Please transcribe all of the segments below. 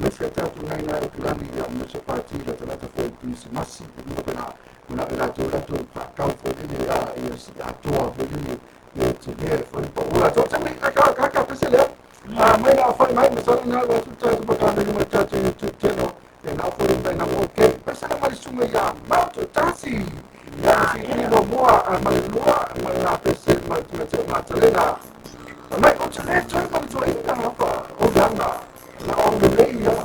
Mese tatu ngai ngai kulani ya mese pati la tala ta foi pisi masi ni kuna ila tu pa kau foi ni ya si atua foi ni le te le foi pa ula to tami ka pese le mai la foi mai mesa na wa tu ta tu pa ni mai ta tu no e na foi mai na mo ke pesa na mai sunga ya ma tu tasi ya si ni no moa mai lua mai na pese mai tu te ma tele na mai o tele tu ma tu ina pa o ganga na on the way ya.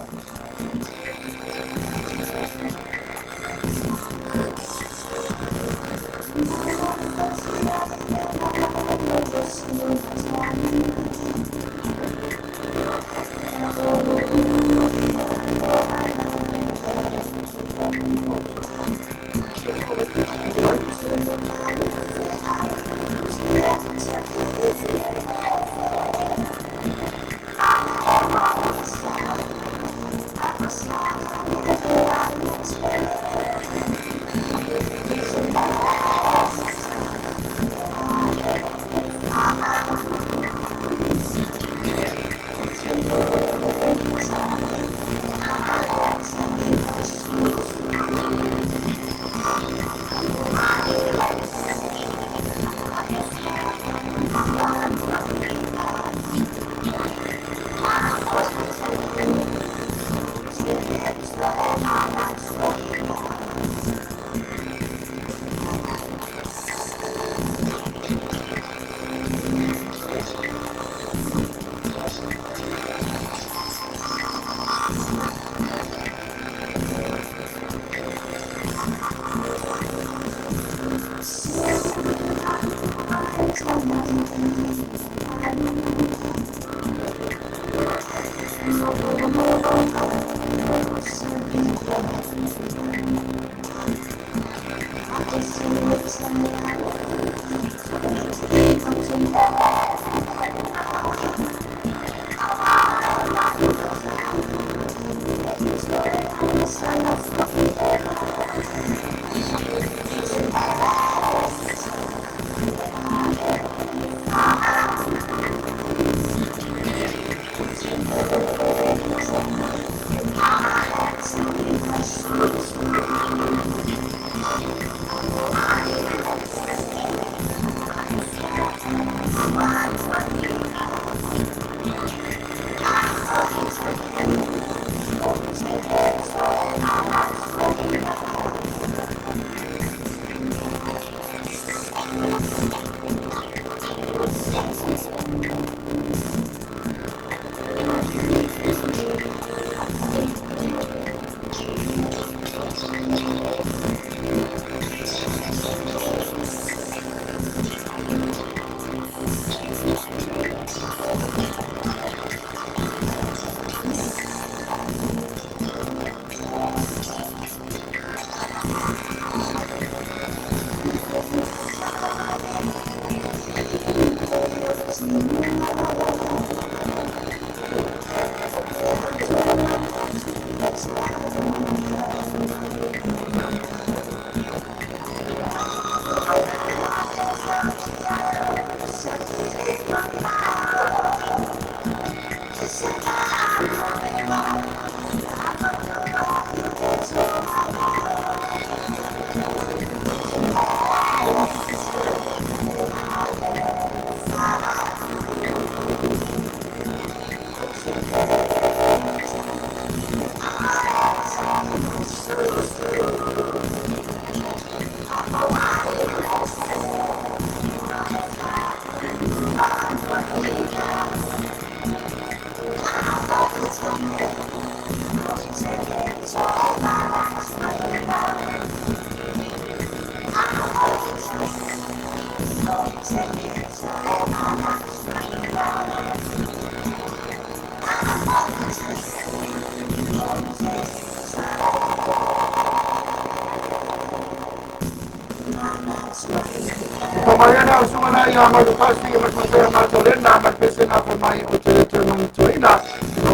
Pamayanan sumanaya magpasi magmasaya matolena magpesena pamay utility mantuina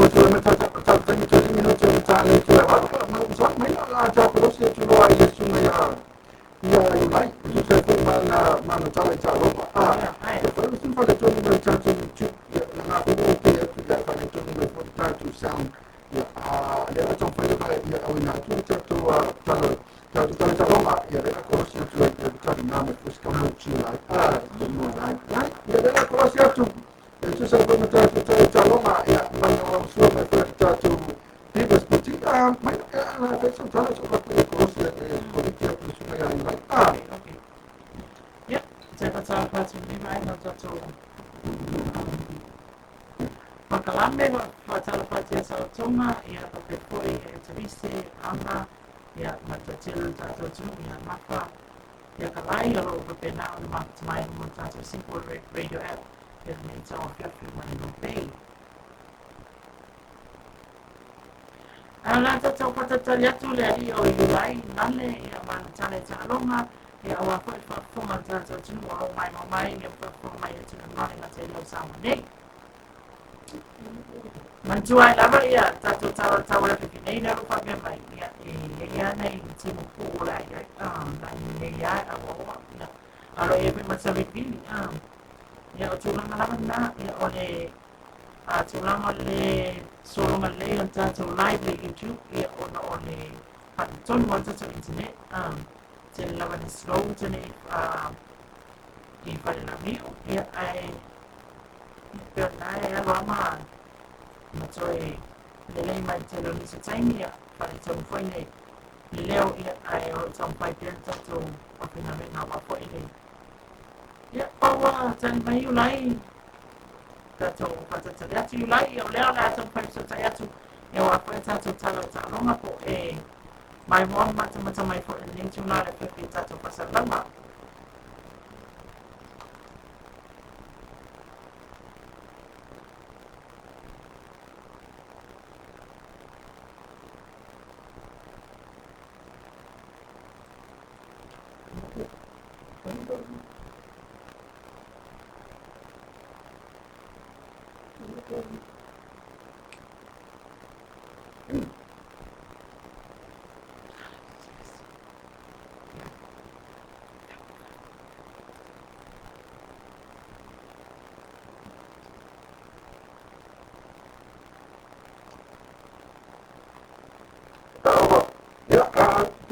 utility minuto minuto tali kila magusap may nalaja prosi tulo ay sumaya ya ilay isa po mana talay talo pero sin pala tuloy magchansin chip na ako okay at kaya pala tuloy magpagtatu sound ya le a tong fai ka ya au na tu tu talonga ya le ko si tu ya ta na me ko ska mo chi la de mo la ya le ko si tu tu sa ko ta talonga ya ma no so me ko ta tu Divas puti mai na pe sa ta so ko si ko ni ki ko si ya ni Okay. Ya, saya kata patu ni mai na tato pakalame wa tala pati sa tonga ya pe koi e tavisi anga ya matatil tato tu ya mapa ya kalai ya lo pe na o ma mai mo tato simple radio app ya ni TAUAFIAFI mai LOABAY. Ala tato patata ya tu le ali o yulai nale ya man tale talonga ya wa fa fonga tato tu o mai ya fa fonga ya tu mai na te lo sa nei. Mantua lava ia tato tawa ke nei na rupa ke mai ia nei timu pula ia na nei ia awo na alo ia pe masabi pili ia o tula lava na ia ole a tula le solo le on tato live le YouTube ia ona ole ton mo tato internet te lava ni slow te nei i pale na mio ia ai pe na ia lama Matoi lelei mai te lo ni se taimi ia pare tau foi nei leo ia ai o tau pai pia tatu o pina me nga wapo i nei ia paua tani mai ulai tatu patatari atu ulai ia o leo la tau pai so tai atu ia wapo e tatu talo talonga po e mai moa mata mai fo e nei tuna le pepe tatu pasalama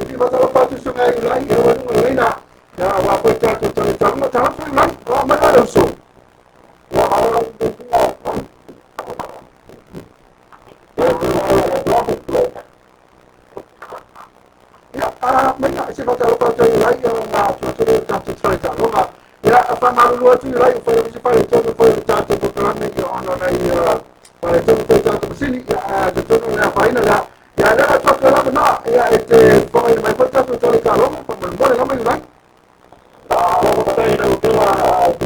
jadi masalah patu sungai lain ya wanu lain na ya wa ko ta to ta ta ma ta fa man wa ma da so wa ala ya mai na se masalah patu lain ya na to ta ta lo ma ya fa ma lu tu lain fa se fa to ta to ta me ya ona na ya para to ta sini ya to na fa ina la ya ada apa kalau benar ya itu pemain main pecah tu cari kalau pemain boleh kamu yang lain kalau kata ini itu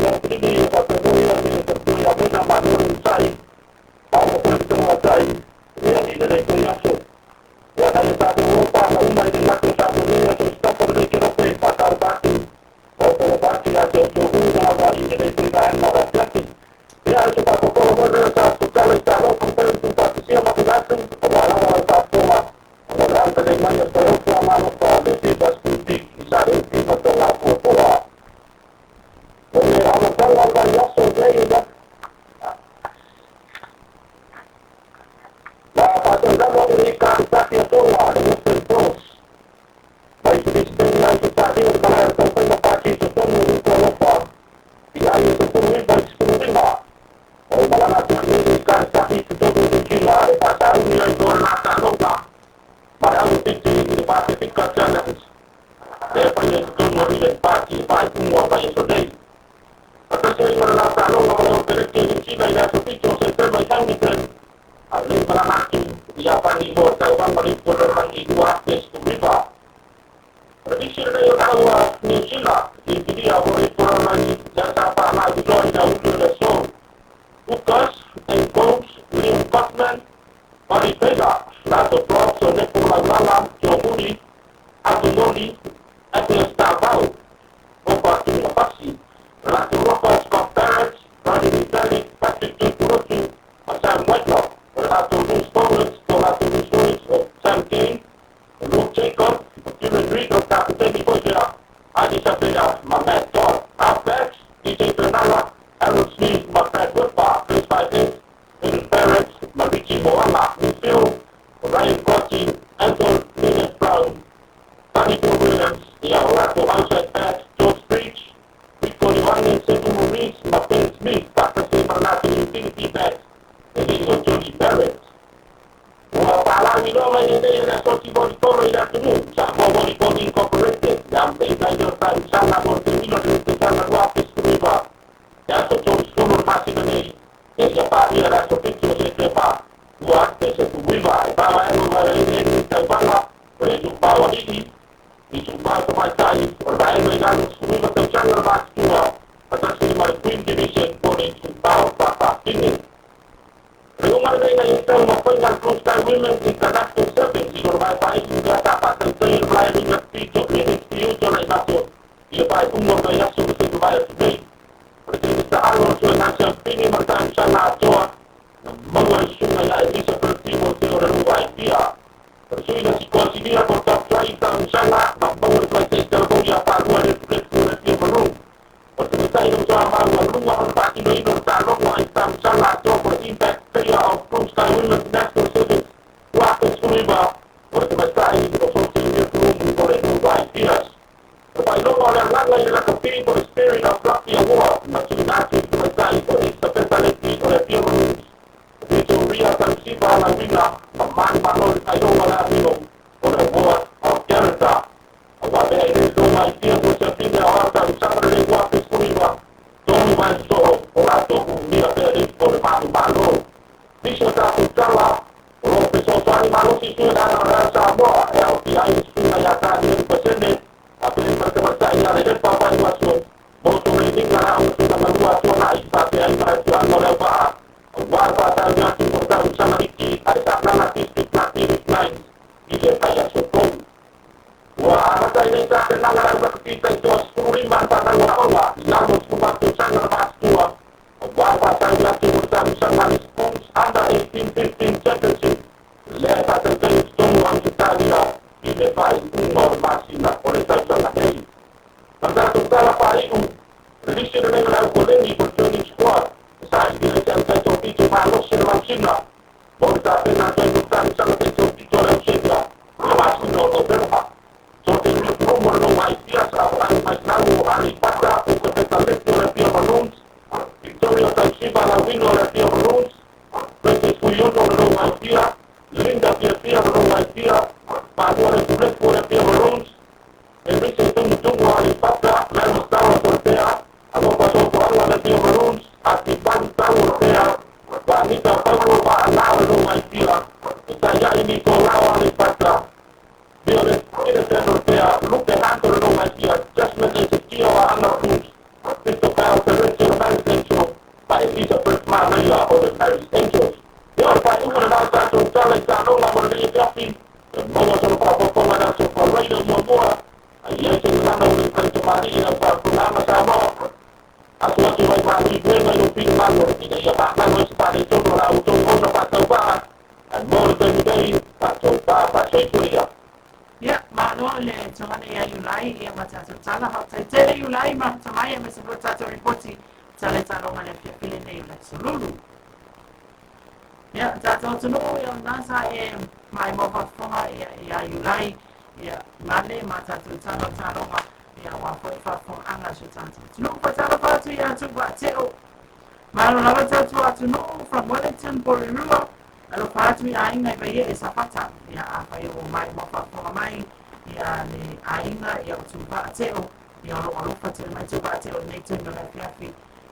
yang ini kata dia ni tertulis apa nama dia sai kalau pun itu sai dia tidak ada itu yang so ya kalau satu orang kalau umai dia nak satu dia tu kita perlu kira pasal batu kalau batu ada jauh nama ini dia tidak ada lagi ya sebab kalau boleh satu kalau pemain itu pasti siapa datang kalau Durante le años proclamano establecidas utilizar el clima de la cultura. A notar la variación de ella, la paternidad dominicana que toda en los centros. La existencia necesaria para el campeonato paquito todo el cuerpo. Y hay que subir la exclusiva. El de la nación dominicana que todo el Chile pasar un día y con la talonga. Para un sitio de pacificaciones de proyectos no viven paz y paz como país de até se la talonga para obtener que en China ya su sitio se enferma y sangue abrir para mati y apani bota uang balik por orang dua deskubriva prediksi dari agua New Zealand di dia boleh por orang dan apa lagi join jauh dari sol Lucas and Coach Liam Buckman Maripega Lato Proxo Nepula Lala Jomuni Adonoli Estaval Opa Tumapasi Lato Ropas Parents Rani Vitali Patrick Tukuroki Sam Whitlock Lato Bruce Collins Lato Bruce Sam Kane Luke Jacob Julian Rico Capitani Bojera Adi Sapea Mamet Todd Apex DJ Bernala Aaron Smith Macbeth Woodbar Chris Biden Parents Marichi Moana Phil Loma ini na so si bori toro ina tunu sa mo bori bori incorporated yang beda yo tan sana mo tino de sana wa peskuiba ya so to solo masih ni ya siapa dia la so picture se sepa wa se kuiba ba wa no wa ni ta bala pre tu pa wa ni Isumba tumatay, or dahil may ganong sumunod ng channel box tuwa, at ang sinimay Queen Division po ni Isumba papakingin. Rayuman rin na yung term of Final Cruise Sky Women International Service, sinormal pa yung dapat ng trail flying at video ni institution na ibaso. Iya pa umur na yaso sa Dubai today. Presente sa araw sa nasa pinimagtaan siya na atoa, mga isyong na yaibisa pertibo sa Lulu idea. Persuida si considera por top 30 sana membangun proses terbuka paruan refleksi baru. Pertanyaan itu sama rumah tempat ini bertarung wanita sana coba impact area of Cruise Sky Women National Service. Waktu semua pertanyaan itu berfungsi untuk boleh berubah ideas. Lepas itu orang lain adalah kepilih for the spirit of Rocky Award. Masing-masing pertanyaan itu disepakati oleh Pure itu ria tansiba la mina man manol tayo wala mino ora boa of character aba be do my dear mo sa pinya ata usara de wa peskuiba don't man so ora to mia be por manu malo diso ta utala ro peso sari malo si tu na rasa mo e o ti ai su na ya ta ni presente apel pertama ya de papa ni waso mo to ni ngara o tu na malu aso na isa te ai para tu no le ba Warga tanya timurkan sama iki ada nanatistik native lines di kaya sokong wah ada ini tak kenal kita itu sepuluh mantan orang namun sepatu sangat masuk warga tanya timurkan sama respons ada 18-15 championship lepas terjadi semua kita dia di depan umur masih nak boleh terjadi lagi pada total apa itu release dengan boleh di Burjoning Squad saat dia sampai topi cuma lo serang sila, boleh tak pernah tunjukkan sampai topi orang sila, lepas itu lo berapa, so tinggal nomor lo mai biasa orang mai tahu hari pada untuk kita lihat oleh pihak balloons, Victoria Tansiba la win oleh pihak balloons, Francisco Yono lo mai dia, Linda pihak lo mai dia, Pagu oleh tulis oleh pihak balloons, Enrique tunggu hari pada lalu tahu sortea, atau pasal baru oleh pihak balloons. Akibat tahun saya wanita perlu bahanal rumah dia saya ini korang pada dia tidak saya lupa hantar rumah dia just menjadi sekian anak terus itu kalau terus Paris Angels baik bisa bermakna ya oleh Paris Angels dia apa itu mengenal satu kali kalau lama berdiri mau serupa pemain Super Raiders semua ia sebenarnya bukan cuma dia pernah sama Asal cuma mandi gue melupin manur tidak ya pak manur separi itu orang untuk orang pak coba dan mau terjadi pak coba pak coba ya manur le cuma ya yulai ya macam salah hak saya yulai macam saya mesti satu report si salah calon ada pilih ni Lulu ya jatuh semua yang nasa mai mau performa ya yulai ya mana macam calon ya wapo ifafo anga shutanti no patala patu ya tuba teo malo lava tatu atu no from Wellington Polyrilla alo patu ya inga ibaye isapata ya apa yo mai mafafo mai ya ni ainga ya tuba teo ya lo fatela mai tuba teo neto no LOABAY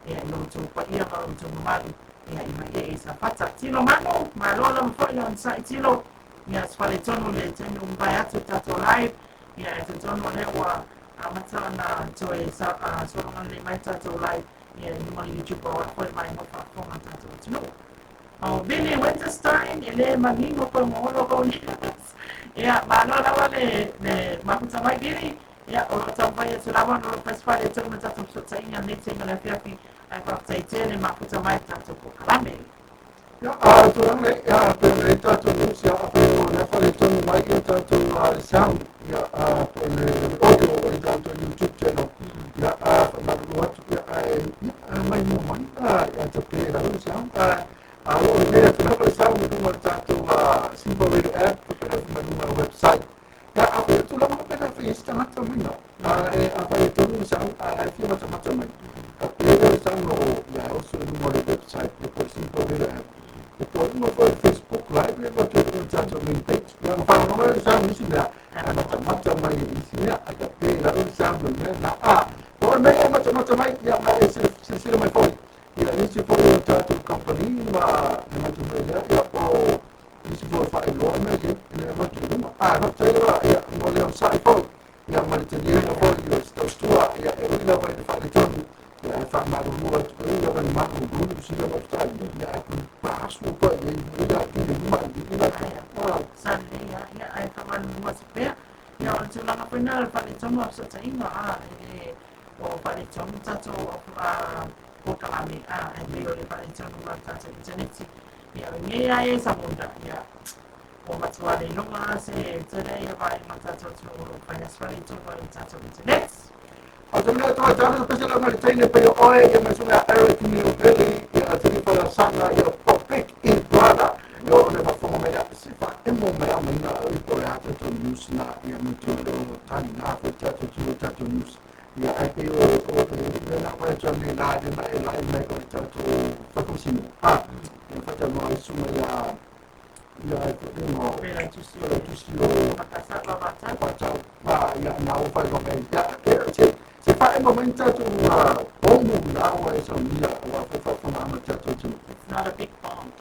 ya no tuba ya lo tuba malu ya ibaye isapata tilo mano malo lo mfo ya nsai tilo ya swaletono le tenu mbayatu tato live ya tutono lewa amateur na joy sa sorongan ni mai tato live ya ni YouTube or ko mai mo pa ko man tato no bini Winterstein ile magingo ko mo lo ko ni ya malo la wale ne makuta mai bini ya o tamba ya sulawa no festival ya tuma tato sa inya ni tinga la fiafi ai pa tsaitene makuta mai tato ko kalame ya turang le ya pe tato ni sia apa na fale tonu mai tato sound ya audio tato YouTube channel ya na luat ya mai mo man ya tapi lalu sound kalau dia kenapa sound itu tato simple radio app pada website ya apa itu lama pada face macam ni apa itu sound dia macam-macam tapi dia sound ya usul di website itu simple radio app itu mau Facebook live fai loa me le matu luma no te ia no le sai fo ia mai te dia no fo ia stua ia e ila vai te fai tonu ia fa ma lua tu ia vai ma lulu si le matu ia ku pasu ko ia ki le ma ia sande ia ai kama lua se ia o te langa pena fai tonu sa ta inga o fai tonu tato o kalami e me o le fai tonu ma tato internet ia ngia e sa munda ia o matua le longa se tere ia vai ma tato tu fai fai tonu ma tato internet o te mea toa tāna pese la mari teine pe oe ia me sunga Eric Milveli ia te ni pala sanga ia Popik in Brada ia o le mafonga mea se fa emo mea minga i pore hata to news na ia me tu lo tani na ko tato tu tato news ia ai pe o le na pa cha me la de mai la me ko tato fakusino ia fata mo ai sunga ia ai ko no pela tu si makasa bata ia na o fai lo me ia se fa e momento tu omu na o e so mia o a fa fa na cha tu it's not a big bomb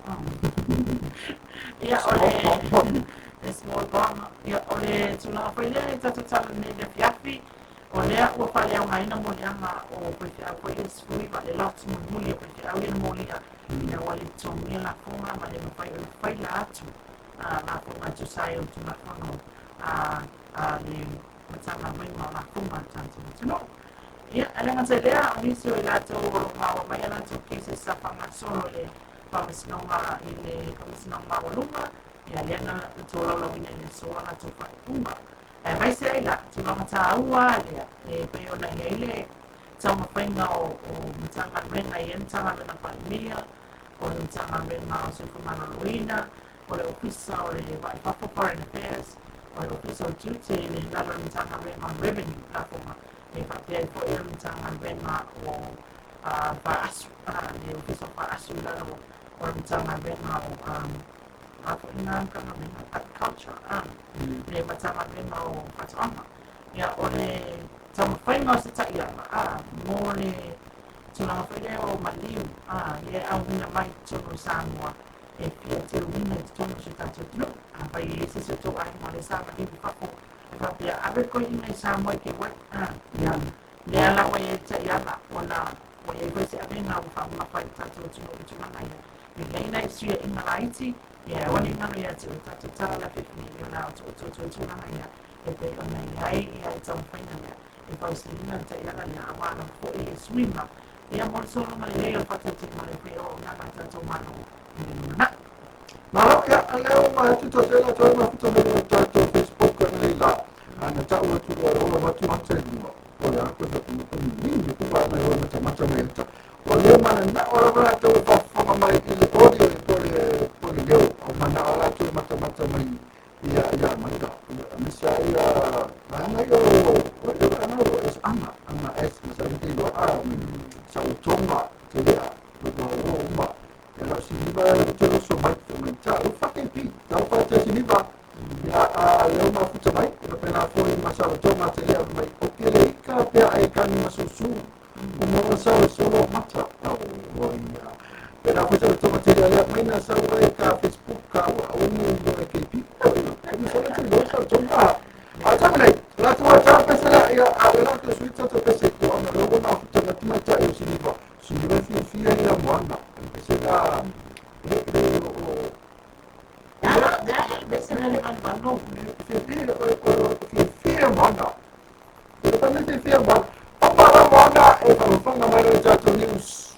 ia ole small bomb ia ole tu na fa ile tato tala ne le fiafi ole o fa le mai na mo llama o pe a ko es fui va le lot mo muli pe a le mo lia ia ole tu me la fuma ma le fa la tu la fuma tu sai o tu na fono le matama mai ma la fuma tanto tu no ia ala nga tselea amisio i lato mai ana tu kise sa pangasolo le pamisinonga i le pamisinonga walunga ia leana tu lolo ina le soa na tu whaipunga mai se aila tu lama ta aua lea e peo na ia ile tau mawhainga o mtanga mena i entanga mena palimia o le mtanga mena o Sufumana Luina o le ofisa o le Waipapo Foreign Affairs o le ofisa o duty le lalo mtanga mena revenue la fonga e whapea po e mtanga mena o Vaasu le ofisa o Vaasu lalo o le mtanga mena o ako ina kama mena agriculture le mtanga mena o Patuama ia o le tama whainga o se taiama mo le tuna mawhaile o Maliu le au hina mai tono Samoa e pia te uina i tono se tato tino pai e se se tō ai mo le Samoa ni whako e whapea abe ko ina i Samoa ke wai ia le ala wai e taiama o na wai e koe se abe ngā whama whai tato tino i tuna mai e leina i suia ina laiti ia wani ngano ia te o tato tala la pipini i o nao tō tuna mai e pe o nei ai ia i tama whainga ia e pau se ina te iana ni a wana po e swima ia mo solo mai leo patati mo le pe o ngana tato mano na ia leo mai tu to tela to na futa mo tato Facebook ka nei la ana tau atu o watu mata ni o ya ko to ni ku ba na o mata mai ta o le mana na o ra to fa mai i le audio po le leo o mana ala tu mata mai ia mai da misaia ana yo ana es ama es sa ni lo sa utonga te ya lo ma la siniba te lo so mai te ta o fucking pi ta fa te siniba ya leo ma futa mai e pena foi masa utonga te ya mai o ke le ka pe ai kan masusu o mo sa solo mata o ia pena futa utonga te ya mai na sa ka Facebook ka o mo ke pi la tua già penserà a l'altro suizzo per se tu hanno loro una alternativa io si deve fine la moanda se da fine moanda esattamente fine moanda papà la moanda e fanno mai già news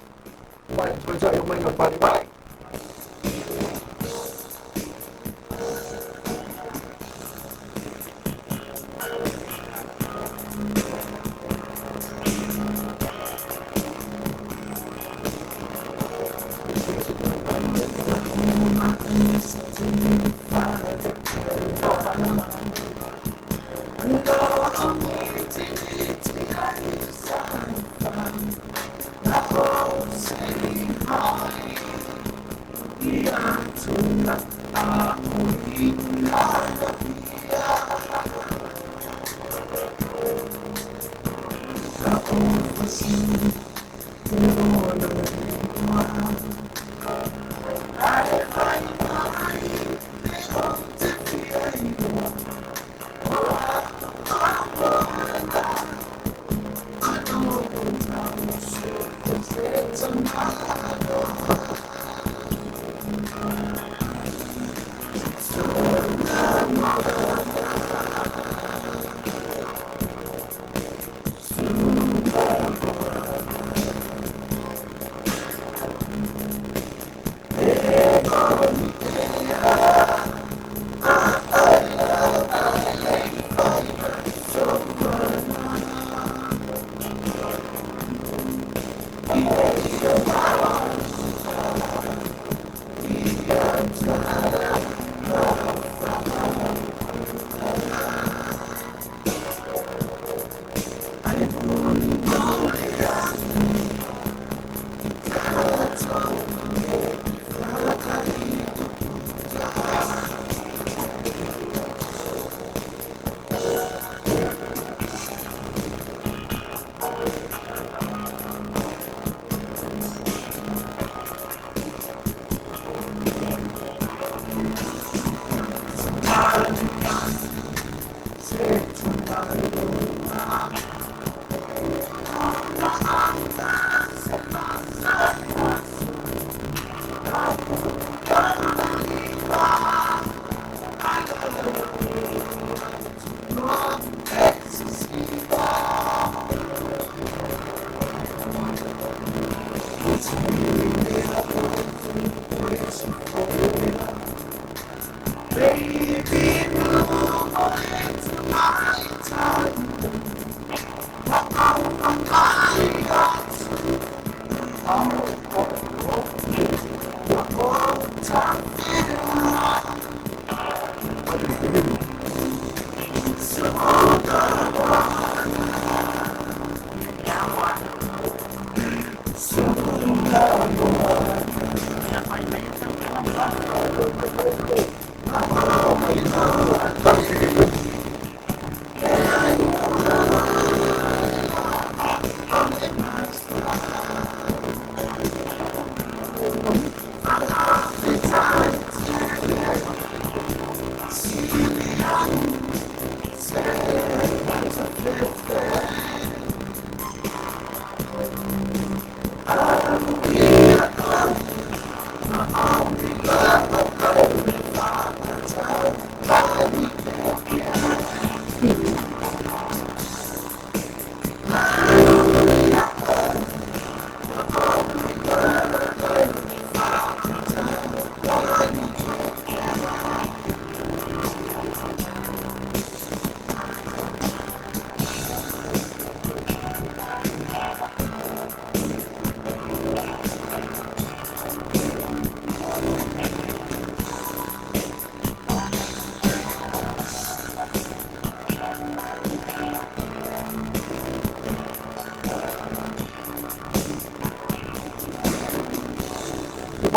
vai già io mai non fare mai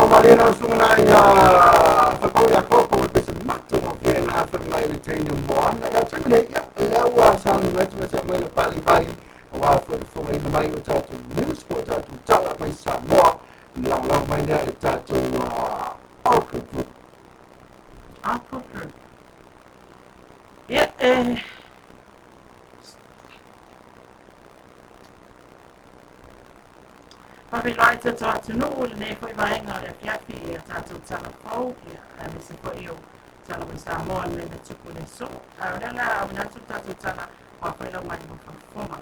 Malena sungai pakoya koko is matu okay na for my retaining one na chakle ya wa sang na mai pali pali wa for my utatu news for utatu tala mai Samoa la mai na utatu Aukuso yeah Papi lai te tātu nuu le nei koe vaenga le fiafi e a tātou tala pau a me se koe iu tala mai Samoa le na tuku le so a rela a winatu tātou tala wa koe lau mai mo whakafoma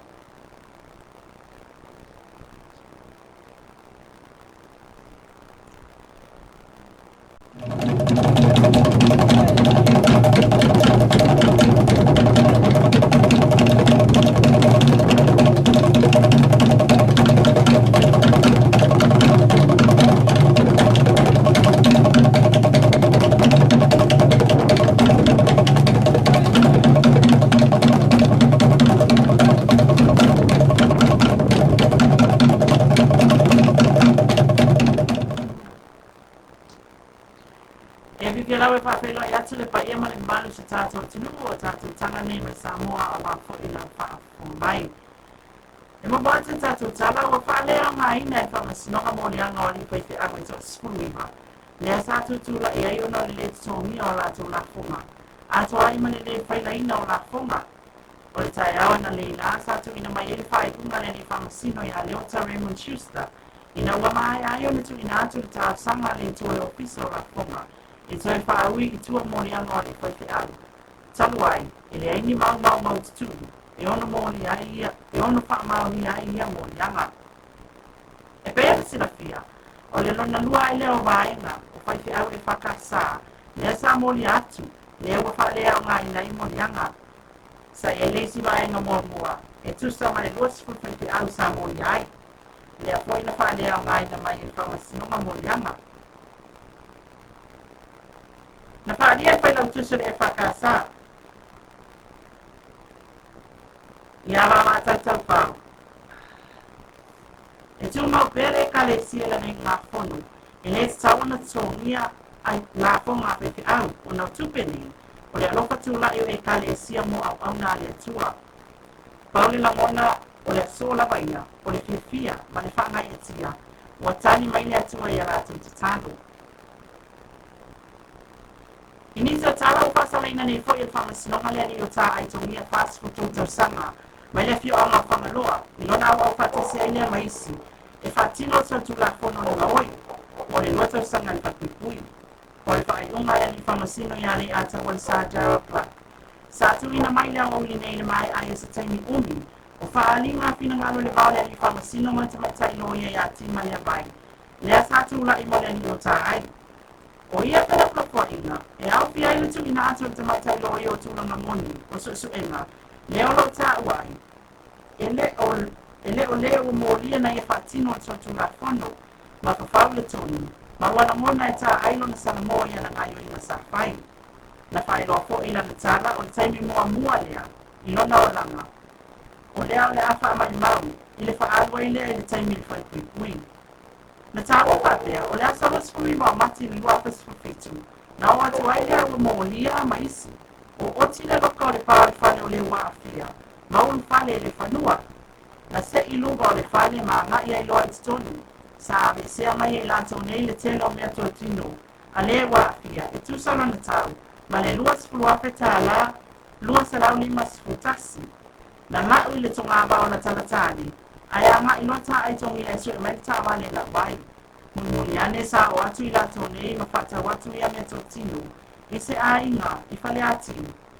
Ke lawe whawhelo I atu le pa ia ma le malu se tātou tinu o tātou tanga nei ma Samoa a wako I nga whaafumbai. E mo bāte tātou tala o whaalea ngā ina e whamasinoka mo le anga o li pei te awe tō skuniwa. Lea tātou tūla I ai ona le tōmi o lātou la whunga. A toa I mani le whaila ina o la whunga. O le tae awa na le ina tātou ina mai eri whae kunga le ni whamasino I a leota Raymond Schuster. Ina ua mai ai ona tu ina atu le tāu sanga le tōe o piso o la whunga. I toi whaaui I tua mōni anga I koe te au. Talu ai, I le aini mau tutu, e ono mōni ai ia, e ono wha maoni ai ia mōni anga. E pēra sila fia, o le lona lua ai leo vaenga, o whai te au e whakasā, lea sa mōni atu, lea ua wha lea o ngā ina I mōni anga. Sa e leisi vaenga mua, e tusa mai luas whai te au sa mōni ai, lea poi na wha lea o ngā ina mai e whamasinonga mōni anga. Na whaaria e whailau tusu e whakasā. I awa mātātau pāu. E tū mau pere ka le siela nei ngā whonu. E le sawana tōngia ai ngā whonga pe te au o nau tupeni. O le alofa tūla i e ka le sia mo au nā le tua. Pauli la mona o le sola waia, o le whiwhia, ma le whanga e tia. Ua tani mai le atua I a rātou te tālo. Inisa tala o pasala ina nei foi e whamasinonga lea ni o tā ai tongia fast food tau sanga. Mai le fio anga whangaloa, i lona au whatese elea maisi, e whatino sa tula fono ni maoi, o le lua tau sanga ni whakipui. O le whai unga lea ni whamasino ia nei ata o le sa jara plak. Sa tu ina mai lea o li nei le mai ai sa taimi umi, o whaalinga fina ngalo le vau lea ni whamasino ma te matai no ia ia tima lea vai. Lea sa tu la ima lea ni o tā ai. O ia pera propoina, e au fia ilu tu ina atu te matai lo i o tula ngoni, o su enga, leo lo ta uai, ele o leo mo lia na ia whatino o tu la fono, ma whawhau le tonu, ma wana mona e ta ailo na sana mo ia na ngaio ina sa whai. Na whai loa po ila na tala, o le taimi mua lea, i lona o langa, o lea o le awha amai mau, i le whaalua i lea i le taimi le whai pui. Na tāua whapea, o lea sala skui ma mati ni wapes whawhitu. Na o atu ai lea ua mo lia ma isi. O oti le loka o le pāle whale o le waafia. Ma ulu whale le whanua. Na se i luga o le whale ma ngai ai loa i tonu. Sa ave sea mai e lantou nei le tele o mea toa tino. A le waafia, e tūsala na tau. Ma le lua sifuru ape tā la, lua salau lima sifuru tasi. Na ngau i le tonga abao na talatani. Ai anga ino ta ai tongi e sui mai ta wale la wai. Muni ane sa o atu i la tone ma fata watu i ame to tinu. I se a inga, i fale ati.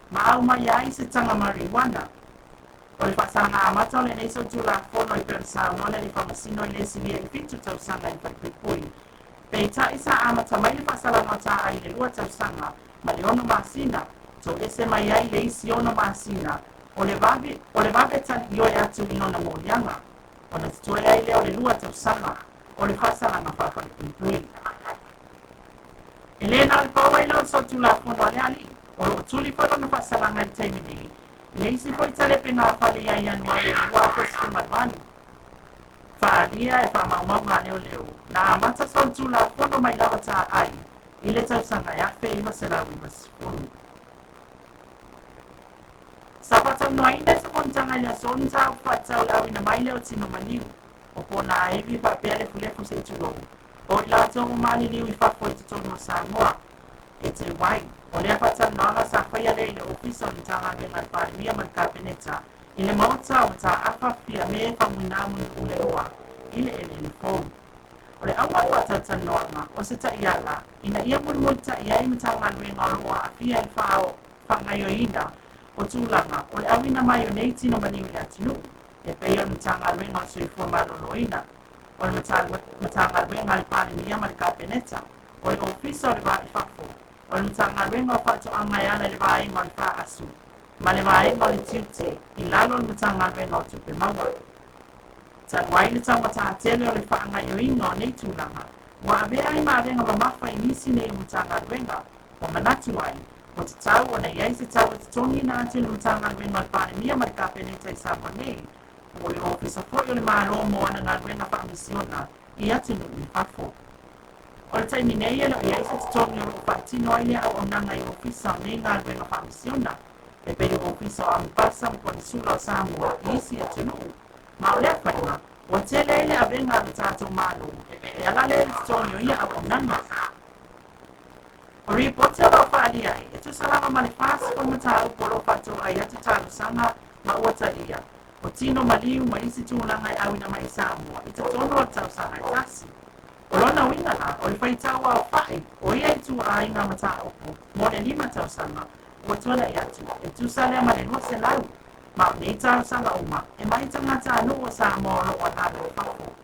Ma au mai ai se tanga marijuana. O le whasanga amata o le neiso tu la fono i persa o le whamasino i le sili e fitu tau sanga i whakipui. Pei ta isa amata mai le whasala no ta ai le lua tau sanga. Ma le ono masina. To ese mai ai le isi ono masina. O le vabe tani io e atu i nona morianga. O na tue ai leo le lua tau sanga, o le whasala na whakipui. E le na le paua i leo so tula fono ale ali, o lo tuli whalo na whasala ngai teimi ni. Le isi po i tale pena whale ai anu ai le lua kosi madwani. Whaalia e whamaumau ngane o leo, na amata so tula fono mai lawa ta ai, i le tau sanga e afe i masela ui masifunu. Sapata no ina sa kontanga ina sonta upatsa ula ina maile o tino maniu. O pona aivi papele fulefu se tulo. O ila tongu mali liu i fafo i tutono sa ngoa. E te wai. O lea pata noanga sa whaia le ina ofisa o nitanga venga parimia man kabineta. Ile mauta o ta afafia me whamuina munu ule roa. Ile ele fong. O le awa wata ta noanga. O se ta iala. Ina ia mulmuta ia imitanga luenga roa afia i whao whangaio ina. O tūlanga, o le awina mai o nei tino maniwi atinu, e pei o mitanga ruenga o sui fua maloloina, o le mitanga ruenga i pāne nia ma le kapeneta, o le ofisa o le vāi whafo, o le mitanga ruenga o whatu angai ana le vāi ma le wha asu, ma le vāi ma le tiute, i lalo le mitanga ruenga o tupe maua. Tanwai le tangata tele o le wha angai o inga o nei tūlanga, wa avea i ma renga ma mawha i nisi nei o mitanga ruenga, o manatu ai, o te tau o nei ai se tau o te tongi nā te lumtanga wenga i pāne mia mai ka peneta i sāpa nei. O le ofisa fwoi o le mālo mo ana ngā wenga whaamisiona i atu nui whafo. O le taimi nei ele o i ai se te tongi o whaatino ai lea o nanga i ofisa o nei ngā wenga whaamisiona. E pei o ofisa o amipasa mo kone sula o Samoa i isi atu nui. Ma o lea whainga, o tele ele a wenga le tātou mālo. E ala le te tongi o ia o nanga. O ripoti o whaali ai, e tu salama mani pasi o matau polo pato ai atu tālu sanga ma ua talia. O tino maliu ma isi tūnanga i awina mai Samoa, i te tono o tau sanga i tasi. O lona wingana, o i whaitaua o whai, o ia i tu a inga mata opo, mo le lima tau sanga, o tuana i atu, e tu salea ma le lua se lau, ma o nei tau sanga uma, e mai tangata anu o Samoa lo o nalo o whako.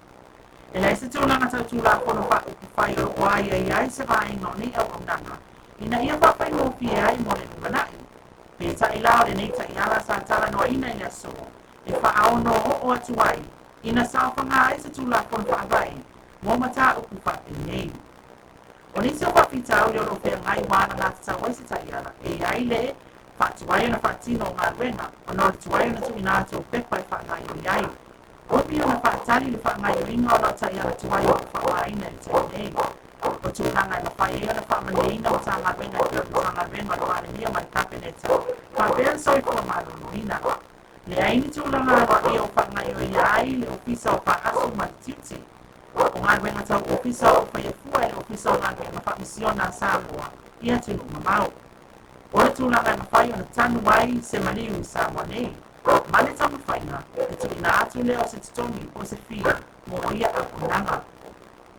E lai se tūnanga tau tūla kono whai o ai ai se vai no ni au nanga. Ina ia whawhai mo pia ai mo le numanai. Pe ta ilao le nei ta iala sa tala no ina i aso. E whaao no o atu ai. Ina sa whanga ai se tūla kono whaavai. Mo mata uku whapi nei. O nisi o whapitau leo lo whea ngai wana ngā tatau ai se ta iala. E ai le, whaatuai na whaatino ngā ruenga. O no le tuai na tu ina atu o pepa i whaangai o iai. Opi ona whaatari le whaangai o inga o na ta iala tuai o whaaina i te nei. O tūnanga i mawhai e ona whaamanina o tanga wenga i o tanga wenga o ane mia mai kapeneta. Whapea soi kua maluruina. Le aini tūlanga wa e o whaangai o iai le ofisa o whaasu matiti. O ngā wenga tau ofisa o whaiafua e le ofisa o ngā wenga whaamisiona Samoa. Ia tunu mamau. o le tulaga e mafai ona tanu ai se maliu i Samoa nei ma le tamafaiga e tuuina atu lea o se totogi o se fia mo ia apunaga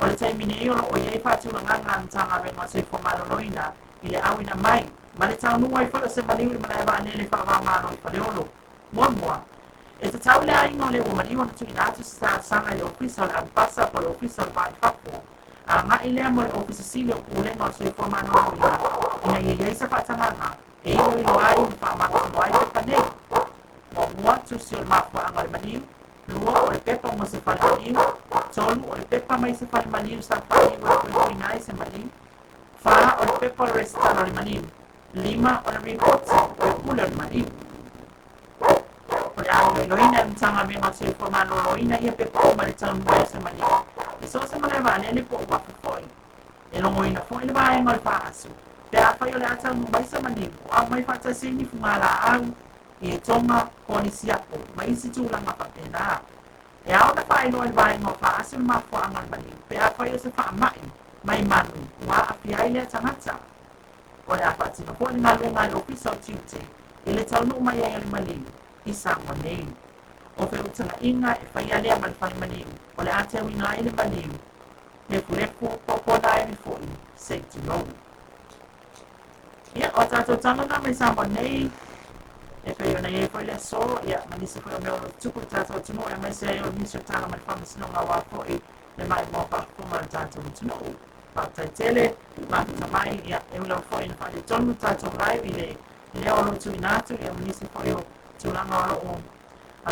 o le taimini o loko iai faatulagaga ana tagavega o se fomaloloina i le auina mai ma le taunua i fale o se maliu i manae vaanei le faavagalo i faleolo muamua e tatau le aiga o le ua maliu ona tuuina atu se saasaga i le ofisa o le alupasa po le ofisa o le vaifafo agaʻi lea mo le ofisa sili o pulega o le soifua manolo ina iai se faatagaga e iloilo ai i faamakatino ai pepa nei muamua tusi o le mafuaaga o le maliu lua o le pepa uma se fale maliu tolu o le pepa mai se fale maliu sa faaiga o le kuikuina ai se maliu fa o le pepa o le resitala o le maliu lima o le ripoti o le pule o le maliu o le ailoiloina e matagavega o le soifua malōlōina ia pepa uma le taunua e se maliu e so se manae vaanele po ua fofoʻi e logoina foʻi le vaega o le faasu pe a fai o le a taunu mai se maliu o au mai faataisini fugalaau i e toga konisiapo ma isi tulaga faapena e ao na faailoa i le vaega o faasu le mafuaaga o le maliu pe a fai o se faamaʻi mai manu ua aafia ai lea tagata o le a faatino foʻi le galuega i le ofisa o tiute i le taunuu mai ai o le maliu i Samoa nei o feʻutagaʻiga e faia lea ma le falemaliu o le a teuiga ai le maliu lefulefu popona ai foʻi safety road ia o tatou tagana mai Samoa nei e pei ona iai foi le aso ia manisi foi o mea o tuku i tatou atunuu e mai se ai o nisi o tala ma le faamasinoga auā foʻi le maimoa faafuma le tatou atunuu faataitele mafitamai ia e ulau foʻi na faaletonu tatou rai i le lea o loo tuuina atu ia manisi foi o tulaga o loo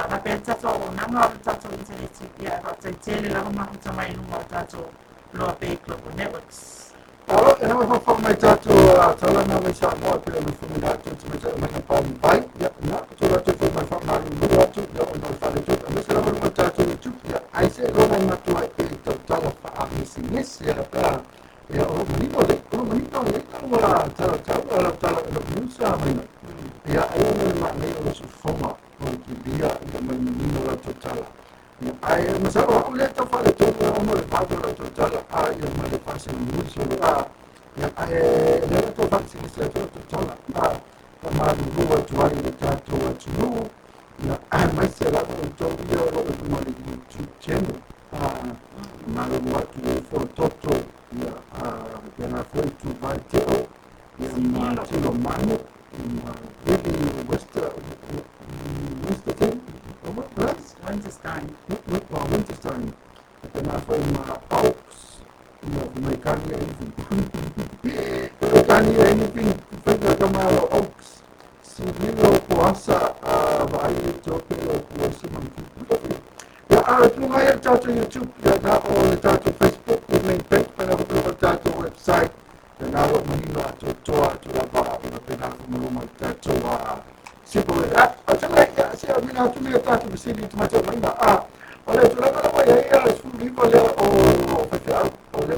na pea tatou auaunaga o le tatou intaneti ia e faataitele lava mafitamai luma o tatou LOABAY Global Networks Alo, e nama whawha mai tātou talanga mai sa moa pia mai whumina atu tu mai sa mai na pāu pai ia na tu ratu whu mai whamari muru atu ia o nau whare tu a mai sa nama mai tātou i tup ia ai se rona i matua e tau tala wha a misi nisi ia pia ia o manino le kama tala tala e lo musa mai na ia ai o mai mai o su whoma o ki bia ia mai manino ratu tala ai masaro aku le tau whare tu o mo le pātou ratu tala ai ia mai le pāse musa ia le tau whakisi ki se tau tala ka maruru atu ai le tātou atunu ia mai se lako o tau ia o e kumari YouTube channel maruru atu e whao toto ia ia nga whai tu vai teo ia ma tilo manu ia really Winterstein ia nga whai ma Auks ia mai kani anything whether kamalo Oaks si vilo kuasa vai toke o kuasa manki ya tu mai tato YouTube ya na o le tato Facebook o main page para o tato website ya na o manino ato toa to la ba o pena mo mo tato simple a tala ya si a mina tu me tato sili tu mato mai o le tu la ba ya su vivo le o fa o le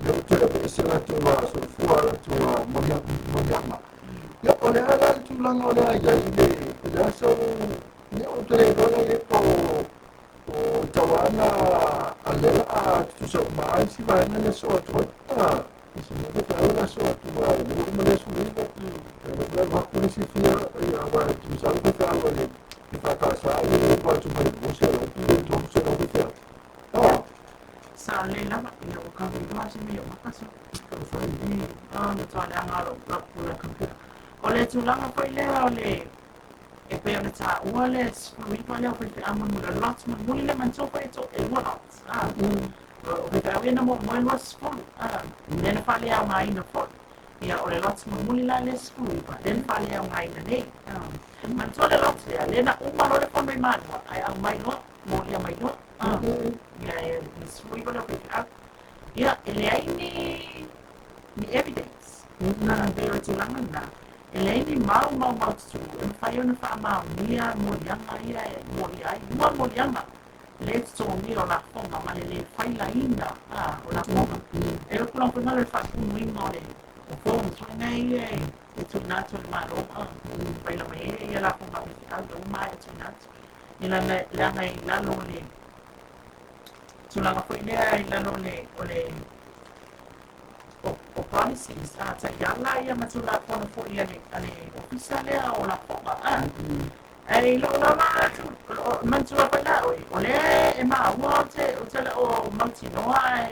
le utile per se la tua sul fuori tua moriama ya o le ala tu la no le ya ide ya so ne o te le o tawana ale a tu so mai si vai nelle so tu si ne te ora so tu va le me su vivo per la ma si fia ya va tu sa che fa le fa casa e poi tu vai tu se lo fai sa le lava e o ka viva se me o makaso o fai ni no tale angalo la computer o le tulanga foi le o le e pe o ta o le mi pa le o pe amo no le lots mo muli le man so e lot o pe pe no mo no spon ne fa le a mai no fo ia o le lots mo muli la le spon pa den fa le a mai na ne man so le lots le na o ma le fo mai man ai a mai no mo ia mai no ia e sui con la pickup ia ele ai ni evidence na pero tulanga na ele ai ni mau tu e fai ona fa mau ia mo yanga ia mo ia mo yanga let's so ni ona fonga ma le fai la ina ona fonga e lo con la le fa un ringo le o fonga so nei e tu nato ma ro fai la me ia la fonga alto mai tu nato ila la ngai la lo le tulanga foi lea i lalo o le o policies taiala ia matulapono foʻi ale ofisa lea o lapoga ai lo lama atu mantua palaʻi o lea e maʻaua o te o mautinoa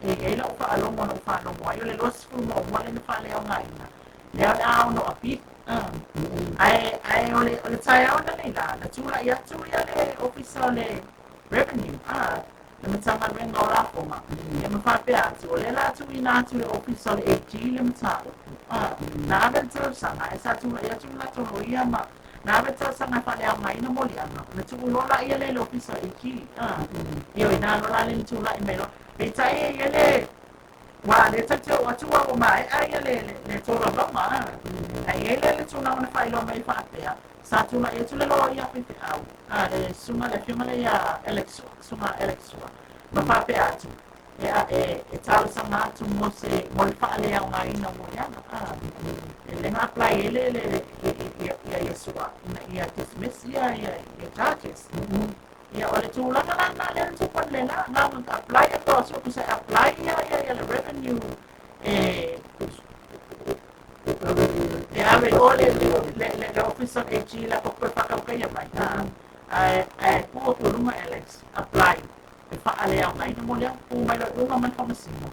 e laʻu faalogo na faalogo ai o le losifulu maua lena faaleaogāina lea o le a ono api ai o le taeaona leila na tulaʻi atu ia le ofisa o le revenue le matagaluega o lapoga ia mafapea atu o le latuuina atu le ofisa o le AG le mataupu na ave le tausaga e sa tulaʻi atu na toloia ma na ave tausaga faaleaogāina mo liaga na tuulola ia le ofisa o AG ia o ina lola le tulaʻi mai loa peitai ia le wa le tatau atua o mai ai le tolavaga ai le tulaga na failoa mai faapea sa tulaʻi atu le loa ia pepeau le suga le fiuga le ia suga eleksua ma faapea atu ia e talosaga atu mo le faaleaogāina mo liaga e lega apply ele ia sua ia dismiss ia charges ia o le tulaga lana le tupani le la ga apply ato so ku se apply ia le revenue ave o le officer AG la ko whakauka ia mai ai ko tulunga Alex apply e faaleaogāina mo lea pu mai lo uma man whamasino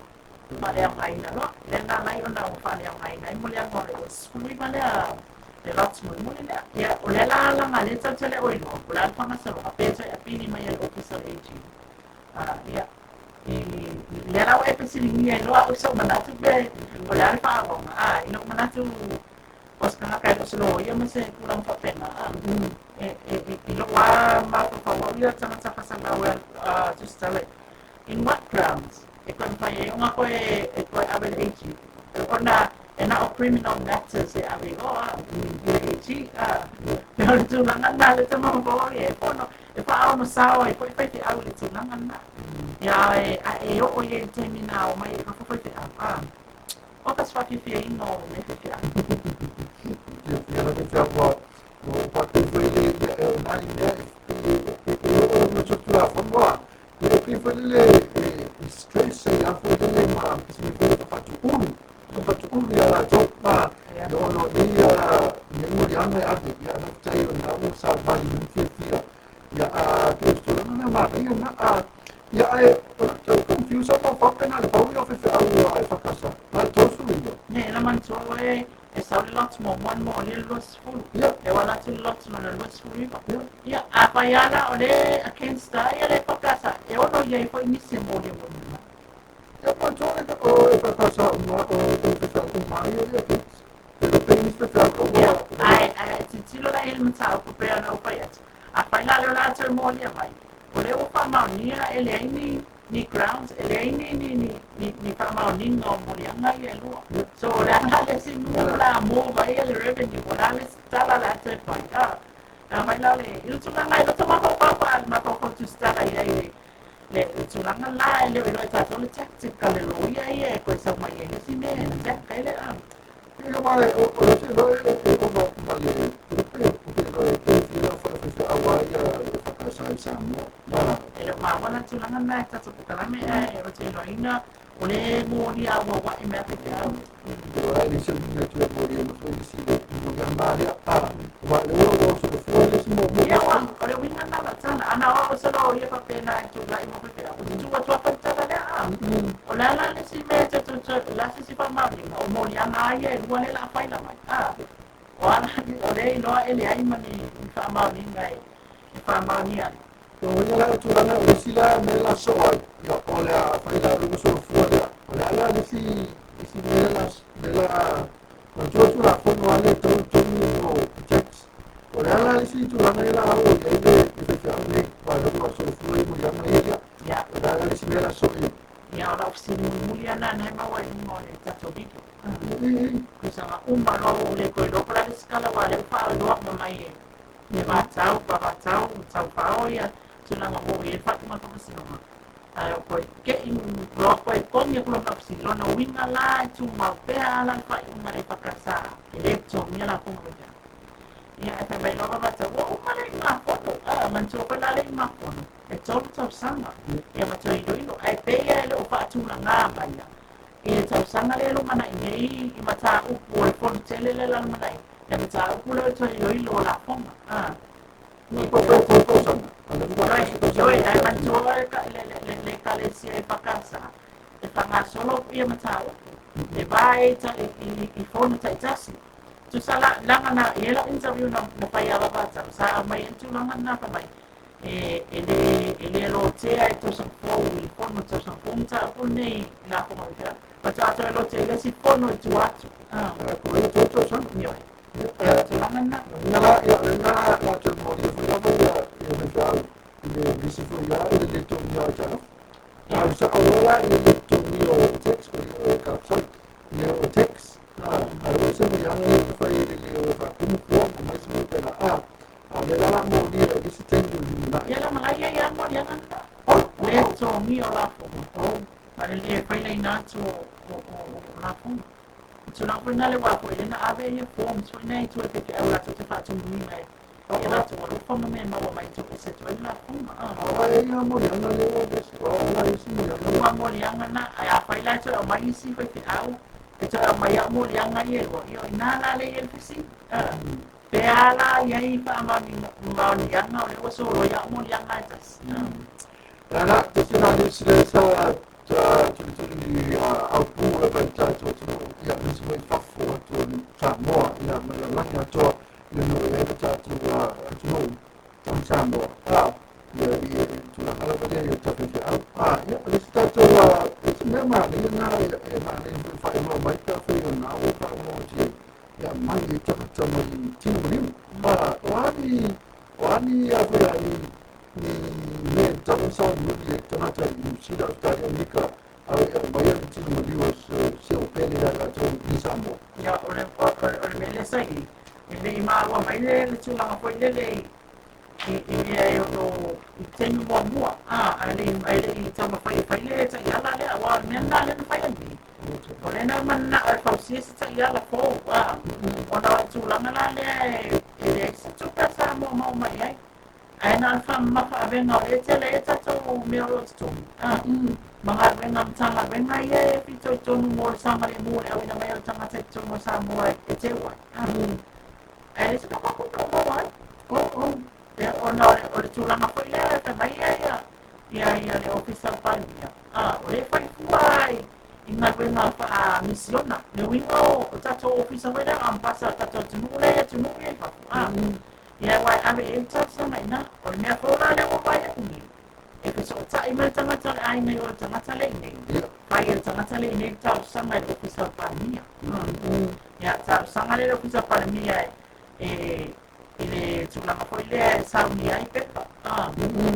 faaleaogāina loa le nā lai o nā faaleaogāina ai mo lea ngore o skuli ma lea le lots mo lea ia o le laalanga le tautele o ilo o le alwhangasaroga pētai apini mai le officer AG ia le lau e pesiligia i loa o sau manatu pe o le ale whaaronga ino manatu o skangaka e solo ia ma se kurang whapena i loa mawhawau ia tangata pasanga just tell it in what grounds e koe mwhai e unga koe e koe awe le AG o na o criminal matters e awe le AG me o le tūlanga nā le tamawhawau e pono e whaao no sao e koe whaite au le tūlanga nā ia e o ye termina o mai e whawhaite au o kas whakifia ino me whiwhia ia na te whea o whakifia le nai mea e o na tutu a whanua e whiwhia le stress e a whiwhia ma kisi me whiwhia whatu uri a la jopa e ono ia uri ana e ate ia na tai o na o sa vali ni whiwhia ia a tuestolanga na ma ia na ia e confuse apa whakana le paui o whiwhia au e whakasa na tosu ringa ne la mantua e sauri lots mo one mo le los fulu e wala tu lots no le los fulu ia a paiana o le against ia le whakasa e ono ia i fo inisi mo le mo ia mantua o e whakasa o whiwhia o mai o le against e lo penis whiwhia o ia ai titilo la il matau ko pe ana o paiat a paila le la ter mo le mai o le o whamaunia e le aini ni grounds e le aini ni whamaunia no morianga i e lua so o le anga le singu la mo vai e le revenue o la le stala la te pai a paila le il tulanga i lo tamako papa al mako tu stala i le tulanga la e le o tato le tactical le loia i e koe sa mai e si me na tactica i le ia mai o se lo e o no ma le ele mawana tulanga na tato kalame e o te loina o le mori a wa i me te au ai ni se ni tu mori no so ni si no ya maria ma le o so le fuele si mo ia wa o le winga na la tana ana o se lo ia pa pena tu la i mo pe au tu wa tu pa tana le o la la le si me te tu la si pa ma o mori ana ia e wa le la fa la mai o ana o le no ele ai mani fa ma ni ngai fa ma ni o ia la tu la o si la me la so ia o le a fa la lo so fuele o la le si me la control tu la fono ale tu no checks o la si tu la me la o ele efectivamente quando lo so fuele mo ya me ia la si me la so ia ora si mulia na na ma wa ni mo le tato bito kusa ma lo le ko lo para skala wa le fa lo ma mai e va tau tau pa ia tuna ma mo e fa ma ko si no ai ko ke in lo ko ko ni ko na si lo na winga la tu ma pe ala fa ma le fa kasa e to mi la ko mo ia e fa lo ba ta o ma le ma ko man to ko la le ma ko e to sanga ia ma to i ai pe ia lo fa tu na nga ba ia e tau sanga le lo mana i mata upu e pon tele le la mana e mata upu le to i lo la fonga ni po po sana ana yo e man to le kale si e pakasa e panga solo i mata e vai ta i fon ta tasi tu sala langa na e la interview na pai ala bata sa mai tu langa na pa mai ele lo te ai to sa fo i fono to sa fonta o nei na ko mai pa ta lo te le si fono tu atu ko e to sana yo ya tu langa na na to mo di fu na ya me fa di si fu ya le to ya ja no sa ora le to mi o text ko ka so le text algo se me llama fa le fa como mais mo pela la mo di di si tengo na ya la mai ya mo ya na le to mi o la fo ma le pai le na to la fo tu na ko na le wa ko na ave ye form so na tu e ke ora to te fa tu mi mai ya na to lo fo me ma mai to se to na fo ya mo ya na le de so na si ya no mo ya na ya pai la to mai si fa te au e to mai ya mo ya na ye go yo na le ye si pe ala ya i fa ma ni ya na le so lo ya mo ya na tas Karena destinasi Aukuso pencato yang disebut Papua tu Samoa yang melalui tu yang pencato tu Samoa jadi cuma kalau pada yang tapi ya lista tu itu memang dia nak memang itu file mau baik tapi yang nak apa mau je yang mana itu cuma cium wani apa ya ni jangan salah dia kena cari sudah tadi mereka bayar cium dia siapa dia atau di Samoa ya oleh mele sai ele ima wa mai le tula ko le e no tenho mo mo ali i tama fai le ta ya la le wa men na le fai ni oleh na man na fa si ta ya la ko ona tula na le ele tu ka sa mo mai ai na fa ma fa venga e te le ta to me ro to mga venga tanga venga ye pito to mo sa mali mo e na mai tanga te to mo sa mo e te wa ai se ko mo wa ya ona o le tula ma ko le ta mai ya le officer pa ya o le fa fuai ina venga fa misiona le wingo ta to officer wa am pasa ta to tu le pa ya wai ame e ta sama ina o me fora le o pai ni e pe so ta i me tanga ta ai me o tanga ta le ni pai e tanga ta le ni ta sama le officer pa ni ya ta sama le officer pa ni ele tu na ko le sa ni ai pe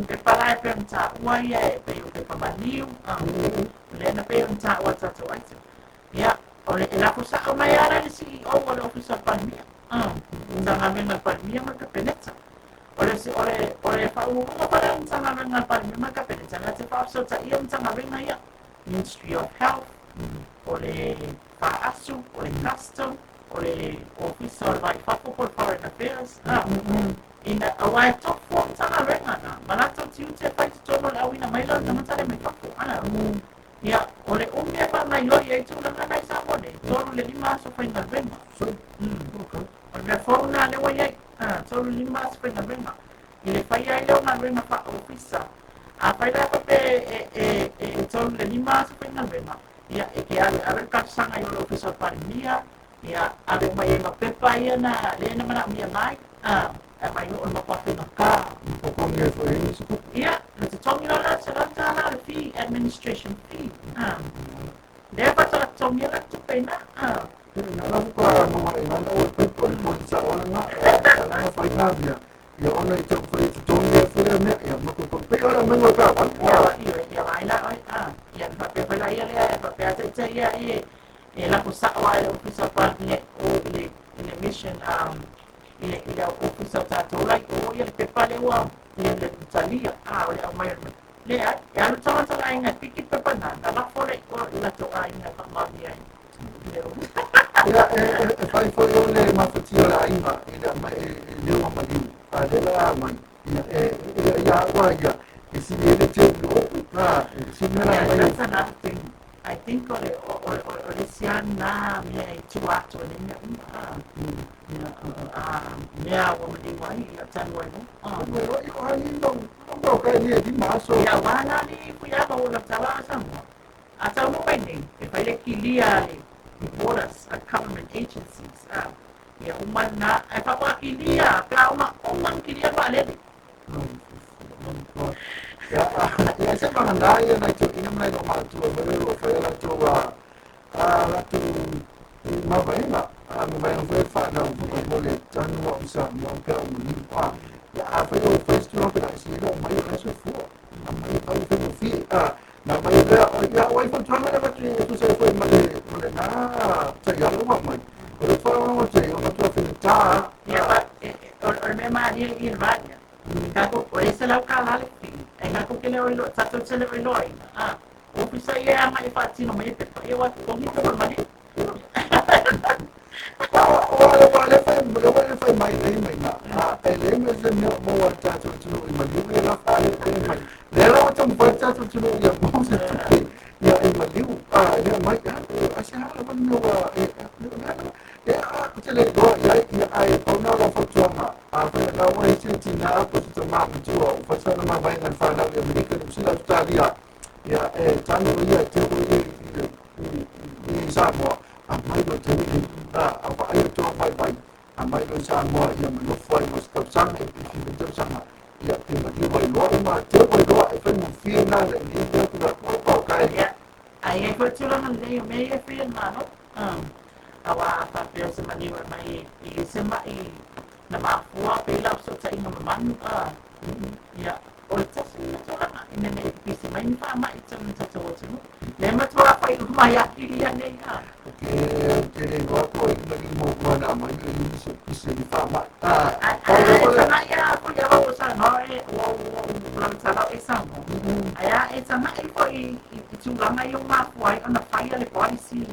pe para pe ta wai e pe o pe pa ni le na pe ta wa ta to ai ya o le la ko sa o mai ara le si o le officer pa ni tanga menga palmia ma kapenetsa ore fa u ma para tanga menga palmia ma kapenetsa na te fa so ta ia tanga menga ia Ministry of Health ore fa asu ore custom ore officer like for foreign affairs ina awai top form tanga menga na malata tiu te fa to no la wina mai lo na tale me fa ya ore umia pa mai lo ia tu na mai sa mo ne to le lima so fa ina venga Ona fauna le wai so lima spena venga ile fai ai le una venga fa officer fai la pe so le lima spena venga ya que a ver ka sanga i officer pa mia ya ave mai ma pepa ia na le na mana mia mai mai no ma pa na ka ko nge fo isso ya le tongi la sa la fee administration fee le pa ta tongi la tu pena Nala para no nala o pe por mo sa ona na fa navia ya ona i tau fai tu tonga fere me ya mo ko pe ora me mo ka pa ya vai la ya pa pe la ya pa pe ate ya la ko sa wa le officer pa ni o le mission ile officer ta to like o ya pe pa le wa le talia o le mai le ya no tama ta ai nga piki pe pa na la fore o la to ai nga pa ma ni ai ya fai foi ole ma fatia la ima ila mai le ma mali adela mai ya wa ya si le te lo si me la mai that's another thing I think o le siana mea I tuato le mea o mani wai I tanu ai no. Io hai non che niente di maso. Ya wana ni kuya ba o tala sama. Ata mo bene e fai le kilia le borders government agencies. Ya umana e pa pa kilia ka uma kilia ba le. Ya se mandai na tu ina mai no matu o fai la tu la tu ma vai ma mai no fai fa na mo le tanu mo sa mo ka ni pa ya fai o festival per si no mai ka se fu mai pa o fi na mai ya wai fa tu mai ba tu se foi mai na sa ya lo mai o fa mo se o tu fa ta ya ba o me ma di il vaglia kako o ese la kala le kako ke le o tato se le o o pisa ia mai fatti no mai pe e wa ko mi to mani le fai mai le na ele me se mo wa tato tu ma li la fa le la o tam fa tato tu ya mo se tu ya e ma li ya mai a se ha ba no ya le do ya ai ko na la fa tu ma fa na wa se ti na ko tu ma tu o fa sa na ma vai na fa na le mi ke se la Italia ya tanu ya te ni sa mo mai do te ni apa ayo to mai mai do sa mo ya mo foi mas ka sa me ki te sa ma ya te ma di vai lo ma te vai do e fa mo fi na le ni ya ku ko ka ya ai ko tu la le me e fi na no awa pa pe se mani wa mai I se mai na ma fua pe la so tai no man ya o ta se na to la ina me pi se mai fa mai tsa na to to le ma to la fa mai ya ki ya ne che le do poi mo na mai ni se di fa ma na ya ko ya o sa no e o la sa la e sa no aya e sa mai ko I tu la mai o ma fua ona fa ya le policy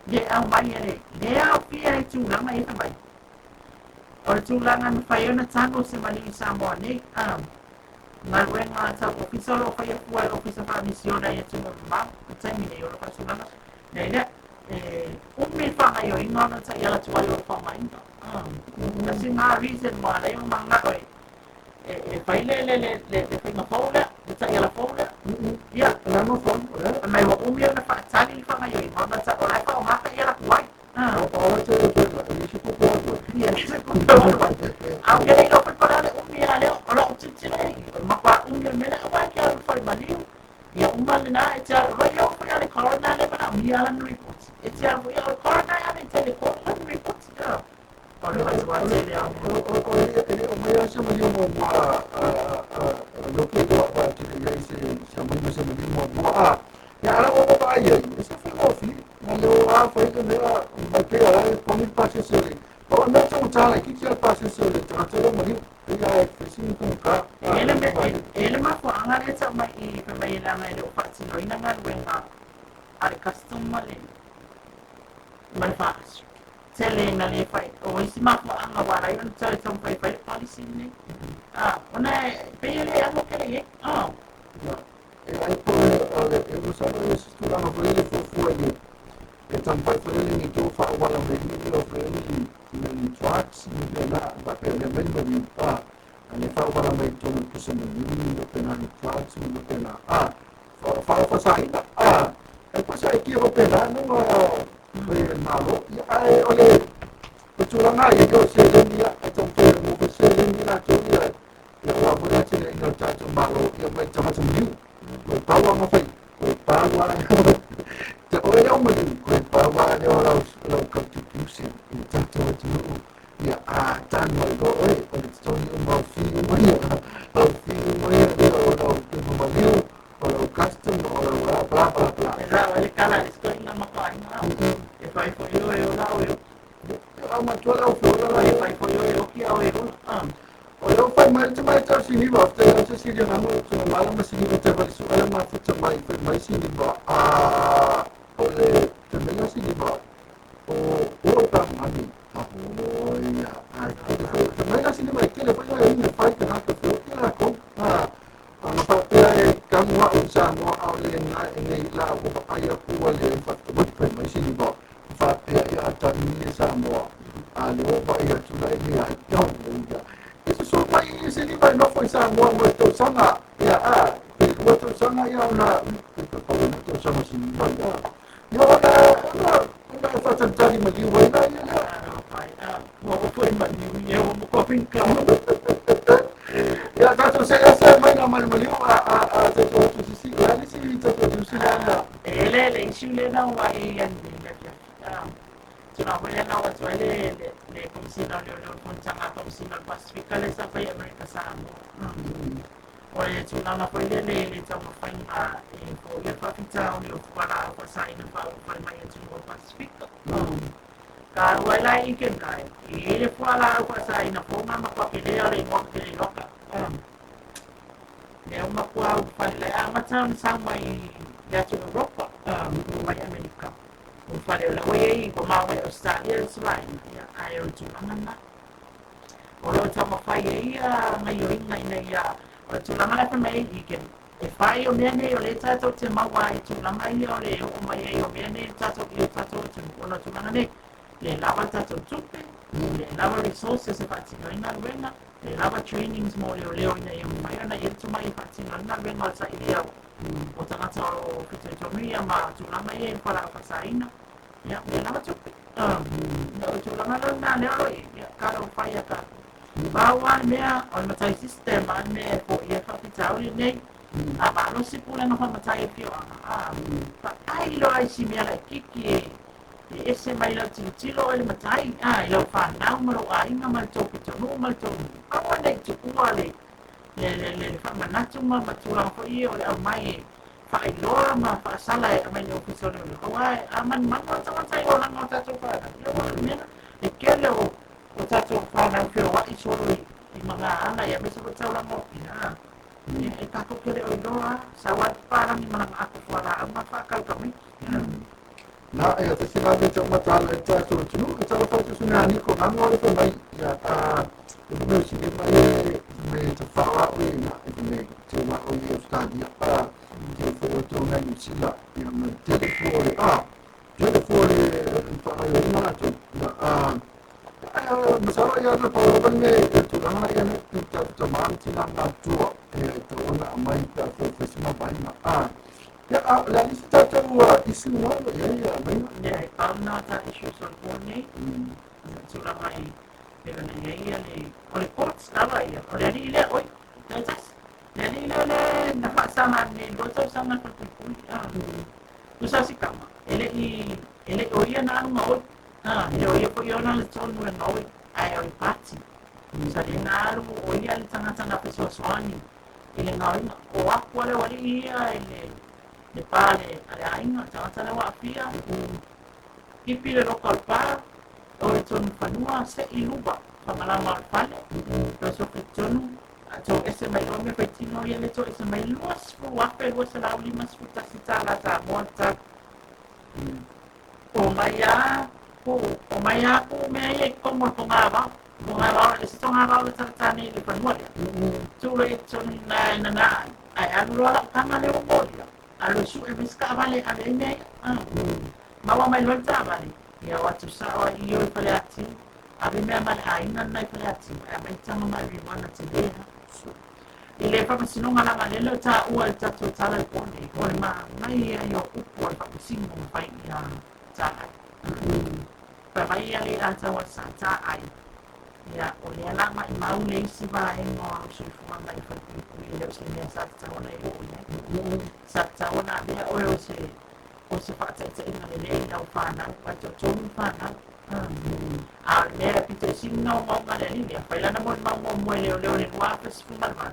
ye au mai le au pia I tu la mai fa mai o tu la ngan fa yo na tango se mali sa mo ne na wenga ta ofisa lo fa ya fua ofisa fa misiona ya tu ma ta mi ne yo fa su la ne mi fa yo ino na ta ya la tu yo fa mai na si na reason ma le ma nga ko fa le fa na fola ta ya la fola ya na mo fon mai wa na fa ta ni fa yo ino na ta la fa ma fa ya la kuai o te ni si ko ya se ko aunque le lo preparare le o la uccisione ma qua me la va che fa il balio ya na e ta ro yo fa le corona le para mi ala no report e ta vo ya corona ya le te le corona report ya o le va te le o mai se mo lo che do va che le se mo ya ara o ba ye se fa o fi na lo fa que me va che ara con il passe sole o no se usa la che il passe sole tra te lo mo ya si con ka ele ma ko anga le sa mai pe mai la mai le fa si no ina ngal wenga al customer le mai fa tele na le fai o isi ma ko anga wala yo tele son fai policy ne ona pe le amo ke le e ai poi lo sanno che si studiano quelli fuori e tampai quelli mi tu fa wala me ni lo quelli nei tracks ni na va per le belle di fa ne fa wala me tu no se ni lo pena ni tracks ni pena fa sai e poi sai che ho pena no malo ai ole tu la mai io se le mia e tu per mo se le mia tu ya la buona ce ne no tanto malo io mai chiama tu quel paua ma fai quel paua te o e o mani quel paua ne o la contribution in tanto e tu ya tanto e go e o le sto io ma fino mai o fino mai o no che mo mai o lo custom o lo bla bla bla la le cala le sto in ma fa e fai for io e la o ma tu la fuori e fai for io e o chi o o eu fai mai te mai ta sini ba te ta sini na no so mala ma sini te ba so ala ma te mai sini ba o le te me sini ba o ta mani o ya te mai sini mai ke le fa ya ni fai ka na te ke la ko ma fa te ka mo o sa mo a le na e la o pa LOABAY tula ini tau ia itu so mai se ni vai no foi sa mo to sanga ia mo to sanga ia una to sanga si vai ia na fa tantari ma di vai na ia mo foi ma di ia mo ko pin ka ya ta to se mai na mal mali a te to si ya ni si to si na ele insule na wa ia Tunawala na watu wale le komisina leo kuntanga komisina Pasifika le sapa ya Amerika Samoa. Ole tunana kwa le tamu faima for le papita on lo kwa kwa saina pa faima ya tuwa Pasifika. Ka wala ikenai ile kwa la kwa saina for mama kwa pelea le mo le loka. Le uma kwa pale amatan sama ya tu Europa ya Amerika. Ufale la wei ko ma wei Australia selain ya ayo tunanga olo tama fai ia ngai oi ngai ya tunanga pa mai iken e fai o mene o le tato te mawai tunanga ia o le o mai o mene tato te ono tunanga ne le lava tato tupe le lava resources e fati ina wenga le lava trainings mo le leo ina ia mai ana ia tuma i fati ina wenga sa ia o tangata o kite tomia ma tunanga ia para fasaina ya lava tupe tunanga na leo ia karo fai ka bawa mea o matai system ane po ia kapitao nei ama no si pula no matai pio pa ai lo ai si mea kiki e ese mai lo tilo ele matai lo fa na mo ai na mal to pito no mal to awa nei tu kuale le fa manatu ma matura fo io le mai fa lo ma fa sala e mai no piso no ai aman ma ta matai o na ta to fa lo mea e kele o tato whanau whio wai soro i mga ana ia mesa ko tau lango ina e kako kere o inoa sa wat parang i mga ako wala ang mapakal kami na ia te sinabi te matala e tato tunu ke tala whai sunani ko nango e mai ia e me si e mai me te whawa o ina e me te wa o i Australia te whawa tau ngai ni sila ia me telefone telefone whawa o ina atu masalah ia na pauban me tulanga ia na taman tinanga tua e ona mai ta professional baina ya la lista tua isu no ya mai ya ana ta isu solpone tulanga i pero ne ia le o le coach stava ia o le ile oi entonces le ile na pasama ne lo tau sama ko usa si kama ele oia na no eu fui eu não estou no nome aí eu empate salinaro o ia ele tanga na pessoa soani ele não o aquele ali ele de pare ainda tanga na afia e pile local pa o então fanua se iluba famalama pale então fetonu então esse mai nome petino ele então esse mai luas o apel você lá lima suta sitala ta monta o mai aku me como tongava esse tongava tratani de panua tu le na ai allora kama le moja allo su e pesca vale a me ma mai lo vale ya watu sawa io palati ave me mal aina na palati a me tamo mai rimana tibena ile fa sino ngala malelo ta ua ta totala pone o ma mai io upo fa singo fai ya ta Pamaya le ata wa sata ai ya o le ala mai mau le si va e mo su fuma mai fa ku le se ne sata ona e o sata ona be o se fa ta ina le na fa na pa to fa na le pite sino mo ma le ni fa la na mo mo le wa fa su ma ma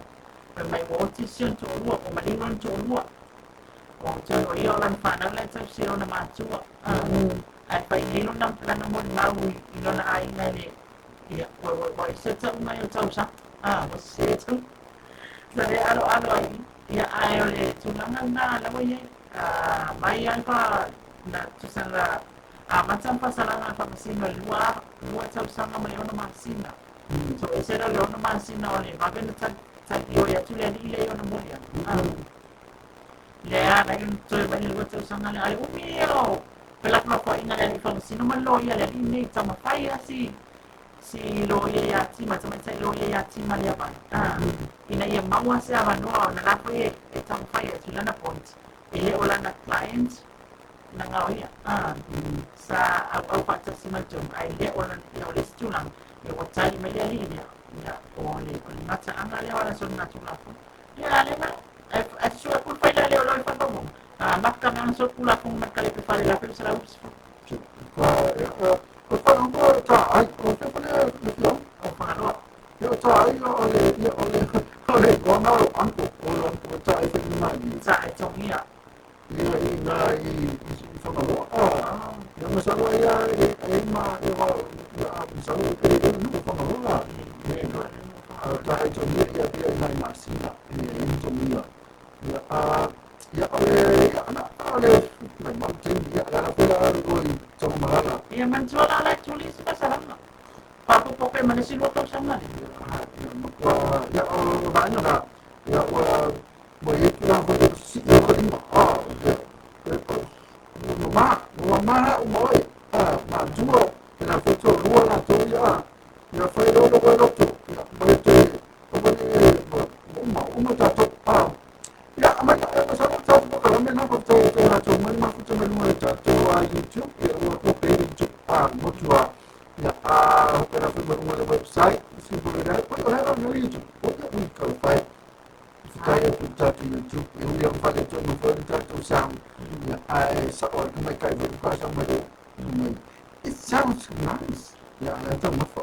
mai mo ti si to ru o ma ni non to ru o to io lan fa na le ta si ona ma tu ai pai lino na plana mo mau ilo na ai na le ia o se tau mai o tau sa o se tau na le alo ai ia ai o le tunanga na la mo ye mai ai pa na tusanga macam pasalanga pa masina lua tau sanga mai ona masina so ese era le ona masina o le magana ta io ya tu le ona mo ya le ana in to ba ni lua tau sanga le ai o mio pela kwa ina le fa sino malo ia le ni tama fai asi si LOABAY macam LOABAY Maliaban. Ina ia maua se avanua na lapo e tampai e tulana point. Ele olana client na ngawia. Sa au fakta si macam ai le olana ia ole tulang. E watai melia linia. Ya ole mata anga le wala son na tulapo. Ya le na e sua pun pai le oloi fa bomo. Maka nang so pula kung nakali pe fale la pe sa ups. Ko fa no ko ta ai ko fa le no O fa yo ta ai ole ko na anko ko ta ai fa ni mai sa e tongia. ia i whakaloa. Ia masalo ia e wa masalo e no whakaloa. Ta e tongia ia pia i mai masina e tongia. Ia ole mai mountain ia la pula oi tong marala. Ia mantuala la tulis pa sarang. Papo poke manesi loto sama. Ia o banyo na ia wa mo ia pula ho si ia ko ni Mama umoi ma juro na foto rua na toia ya foi lo to ya uma tato ya ama sa ta ko kala me na ko to na to mo ma foto me no ta to a YouTube ya ko pe YouTube mo tua ya para foi mo website si por era ko era no YouTube ko ko fai kaya putar di YouTube yang pada tu memperlihatkan tu sound ya seorang mereka berbuka sama dia it sounds nice ya itu apa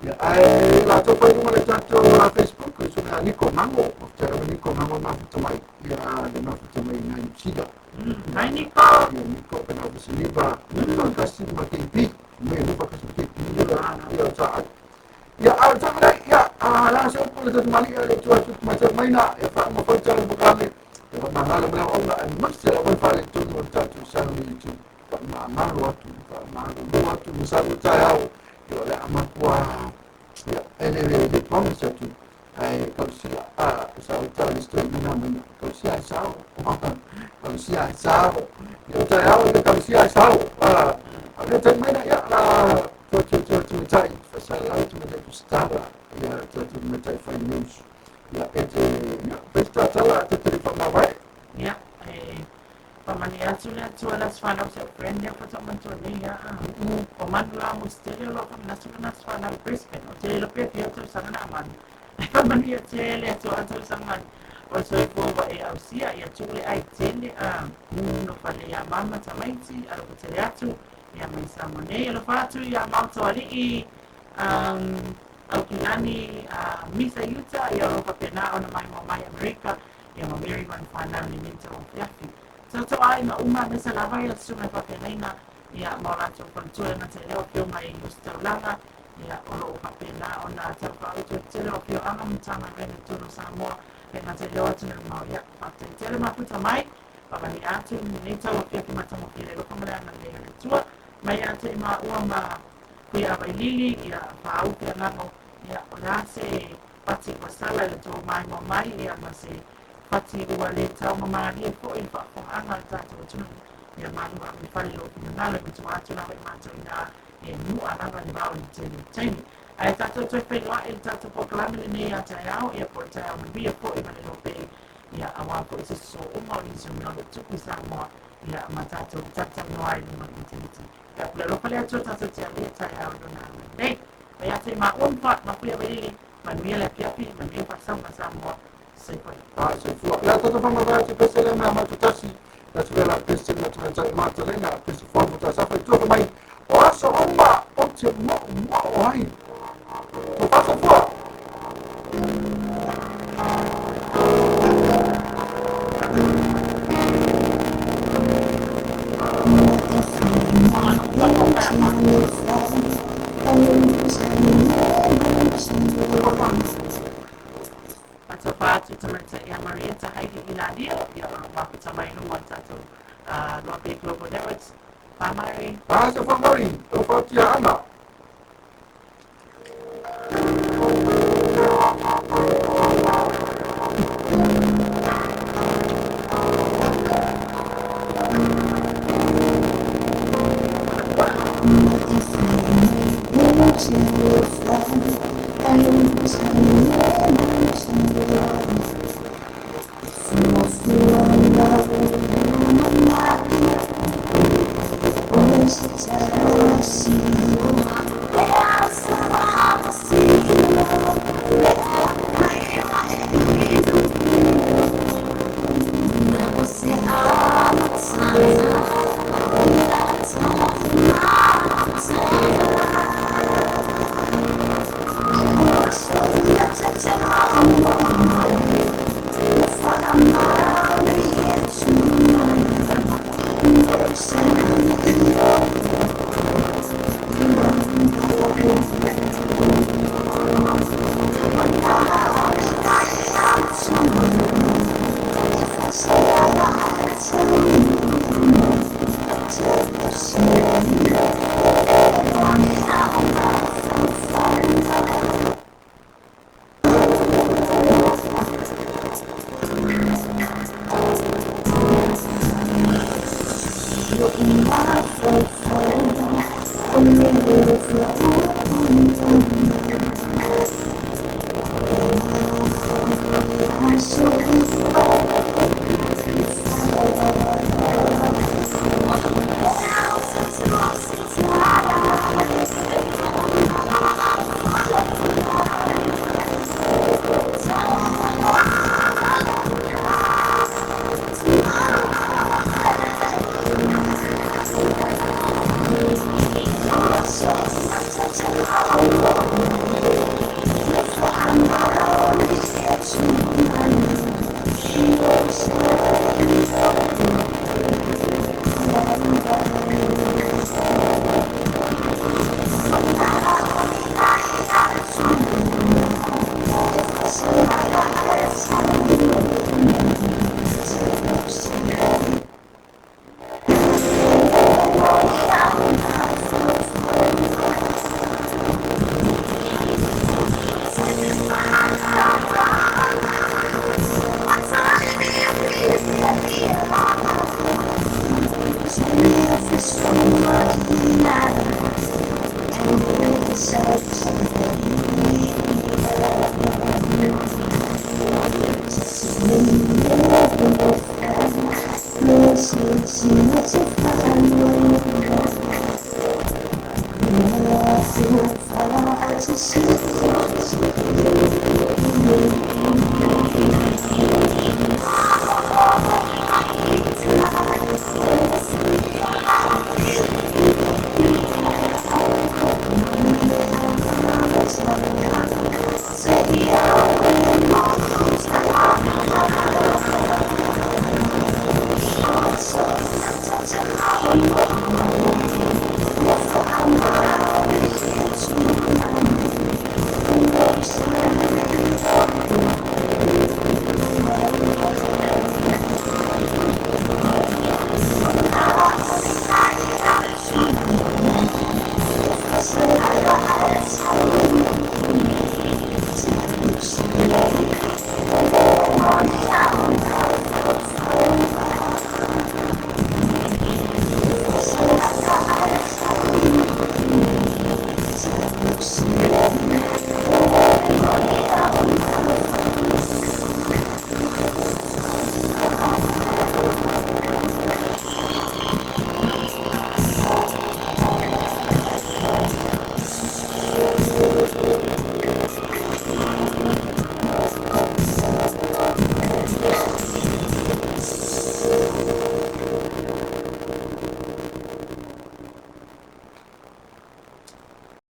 ya la tu pun mulai jatuh Facebook sudah ni komango cara ni komango masuk temai ya dia masuk temai dengan sida Ni ko ni ko kena berseliba ni kasih makin big ni pakai sedikit ni ya saat ya sama ya langsung pun tu mali ada tu macam maina ya pak mau percaya bukan ya mahal bilang Allah mesti orang fale tu tu sang itu tak mahal waktu misal saya ya oleh amat wah ya ini promise tu kalau saya tahu istri namanya kalau saya tahu ya saya tahu ada tak maina ya tu cai saya tu menjadi setara ya tu menjadi finance ya itu ya pesta salah tu telefon awak ya pamania sudah suara suara sa friend ya pada mantu ni ya komando la musteri lo kan nasungan suara presken o te lo pe dia tu sana aman pamania tele tu antu sangan o so ko ba e ausia ya tule ai tele no pale ya mama tamaiti alo tele atu ya mensamone lo fatu ya mauto ali au kinani misa yuta ya lo papena ona mai Amerika ya mamiri man fana ni TAUAFIAFI so ai ma uma nesa lava ya suma papena ya morato kontua na tele o mai ustaulanga ya olo papena ona tapa o tele o pio anga mtama vene tulu Samoa na tele o tele mau ya papena tele maputa mai papani atu ni TAUAFIAFI matamo kile lo kamera na le tua mai ate ma uma kuya bailili ya pau ya nano ya olase pati pasala le to mai ya mase pati wale tau mama ni ko in fa ko anga ta to ya manu ba mi fali lo ni nalo mi to atu na mai manto ina nu ana ba ni ba ni teni ai ta to pe wa il ta to proclame ni ya ta ya ya por ta mi bi ko i mane lo pe ya awa ko so o mo ni so no to ku mo ya mata to ta no ai ni mo ni ya lo pale to ta to ya ta ya do na nei ya te ma un pot ma kuya beli man mi la piapi man mi pa sama se foi se fu la to fa ma va ci pesele ma tu tasi la tu la pesele la tu la ma tu la pesi forma ta sa fa tu mai o aso umma o ti mo ai o fa so fu atau patu teman-teman yang Maria Tahidi Iladia yang waktu sama ini satu LOABAY Global Networks pamai so fa mari o fa ti ana See